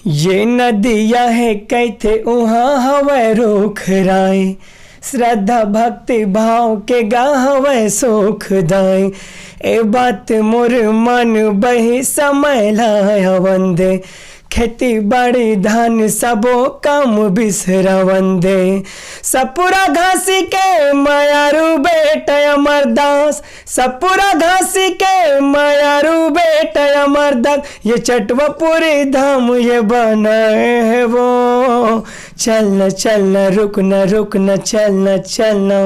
ये नदिया है कैथे उहाँ हवै रुख राय, श्रद्धा भक्ति भाव के गाहवै सुख दाय। ए बात मोर मन बही समय लाया वंदे, खेती बाड़ी धान सबो काम बिसरा वंदे। सपुरा घासी के मायारू बेटा अमरदास, सपुरा घासी के मायारू बेटा अमरदास। ये चटवापुरी धाम ये बनाए है वो, चलना चलना रुकना रुकना चलना चलना,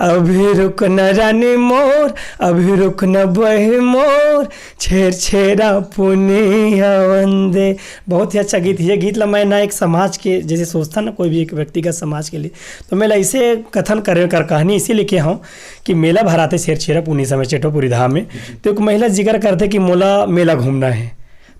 अभी रुकना रानी मोर, अभी रुकना बही मोर, छेर छेरा पुनिया वंदे। बहुत ही अच्छा गीत। ये गीत ला मैं ना एक समाज के जैसे सोचता ना कोई भी एक व्यक्तिगत समाज के लिए, तो मैं ऐसे कथन कर कहानी इसी लिखे हूँ कि मेला भराते शेर छेरा पुनी समय चेटोपुरी धाम में, तो एक महिला जिक्र करते कि मोला मेला घूमना है।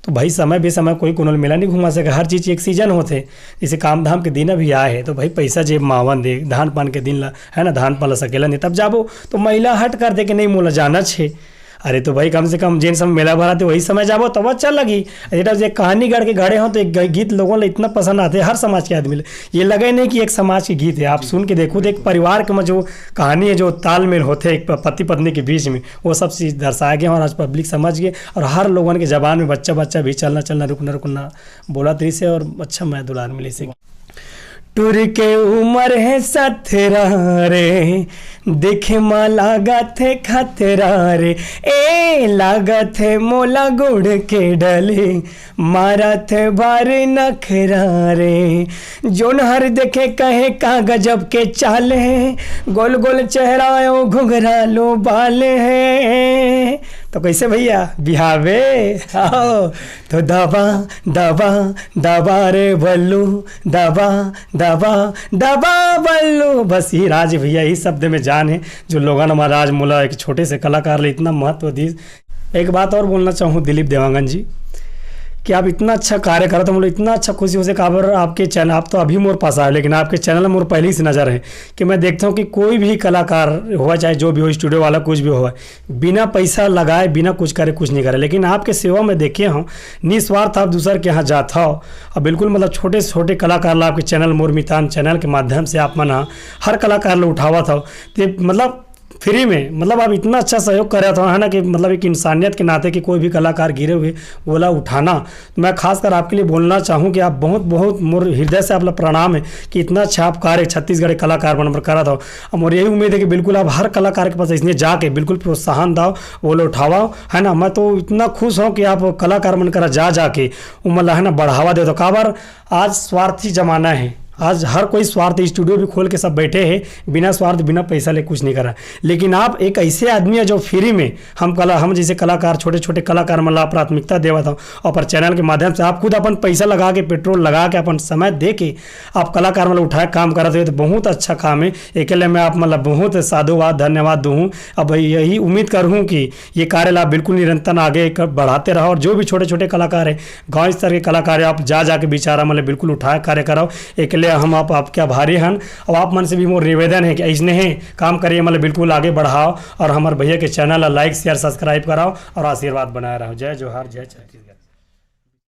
तो भाई समय बेसमय कोई कोनो मेला नहीं घुमा सके, हर चीज़ एक सीजन होते। जैसे काम धाम के दिन अभी आए हैं तो भाई पैसा जेब मावन दे, धान पान के दिन ला है ना, धान पान सकेला नहीं तब जाबो। तो महिला हट कर दे कि नहीं मोला जाना छे। अरे तो भाई कम से कम जिन समय मेला भरा थे वही समय जाबो तब अच्छा लगी। जेटा जो कहानी गढ़ के गढ़े हो तो एक गीत लोगों को इतना पसंद आते हैं, हर समाज के आदमी ये लगे नहीं कि एक समाज के गीत है। आप सुन के देखो तो एक परिवार के में जो कहानी है, जो तालमेल होते हैं एक पति पत्नी के बीच में, वो सब चीज़ दर्शाया गया और आज पब्लिक समझ गए। और हर लोगों के जबान में बच्चा बच्चा भी चलना चलना रुकना रुकना बोला तरी से, और अच्छा मैं दुलार मिली से। टूर के उमर है सथरा रे, देखे माँ लागत है खतरा रे। ए लागत है मोला गुड़ के डले, मारा थे बार नखरा रे। जोन हर देखे कहे का गजब के चाल है, गोल गोल चेहरा घुघरा लो बाल है। तो कैसे भैया बिहावे आओ तो दबा दबा दबा रे बल्लू, दबा दबा दबा बल्लू। बस ये राज भैया ही शब्द में जान है जो लोगों ने हमारा आज मोला एक छोटे से कलाकार ले इतना महत्व दी। एक बात और बोलना चाहूँ दिलीप देवांगन जी कि आप इतना अच्छा कार्य करो तो मुझे इतना अच्छा खुशी हो से काबर आपके चैनल, आप तो अभी मोर पास आए लेकिन आपके चैनल में मोर पहले ही से नज़र है कि मैं देखता हूँ कि कोई भी कलाकार हुआ चाहे जो भी हो, स्टूडियो वाला कुछ भी हुआ, बिना पैसा लगाए बिना कुछ करे कुछ नहीं करे। लेकिन आपके सेवा में देखे हूँ निस्वार्थ आप दूसर के यहाँ जाता हो और बिल्कुल मतलब छोटे से छोटे कलाकार ला आपके चैनल मोर मितान चैनल के माध्यम से आप मना हर कलाकार ला उठावा था, तो मतलब फ्री में मतलब आप इतना अच्छा सहयोग कर रहा था है ना कि मतलब एक इंसानियत के नाते कि कोई भी कलाकार गिरे हुए बोला उठाना। तो मैं खासकर आपके लिए बोलना चाहूँ कि आप बहुत बहुत मोर हृदय से आप प्रणाम है कि इतना अच्छा आप कार्य छत्तीसगढ़ कलाकार बन पर करा था। और मोर यही उम्मीद है कि बिल्कुल आप हर कलाकार के पास इसने जाके बिल्कुल प्रोत्साहन दाओ, बोले उठावाओ है ना। मैं तो इतना खुश हूँ कि आप कलाकार बन कर जाके मतलब है ना बढ़ावा दे। तो काबर आज स्वार्थी जमाना है, आज हर कोई स्वार्थ, स्टूडियो भी खोल के सब बैठे हैं बिना स्वार्थ बिना पैसा ले कुछ नहीं करा। लेकिन आप एक ऐसे आदमी है जो फ्री में हम जैसे कलाकार छोटे छोटे कलाकार मतलब प्राथमिकता देवा था और पर चैनल के माध्यम से आप खुद अपन पैसा लगा के पेट्रोल लगा के अपन समय दे के आप कलाकार मतलब उठाए काम करते हुए, तो बहुत अच्छा काम है। एक मैं आप मतलब बहुत साधुवाद धन्यवाद दूँ। अब यही उम्मीद करूँ कि ये कार्य आप बिल्कुल निरंतर आगे बढ़ाते रहो और जो भी छोटे छोटे कलाकार है गाँव स्तर के कलाकार है आप जाके बेचारा मतलब बिल्कुल उठाए कार्य कराओ। एक हम आपके आभारी हैं और आप मन से भी मोर निवेदन है कि ऐसने ही काम करिए मतलब बिल्कुल आगे बढ़ाओ और हमारे भैया के चैनल लाइक शेयर सब्सक्राइब कराओ और आशीर्वाद बनाए रहो। जय जोहार जय छत्तीसगढ़।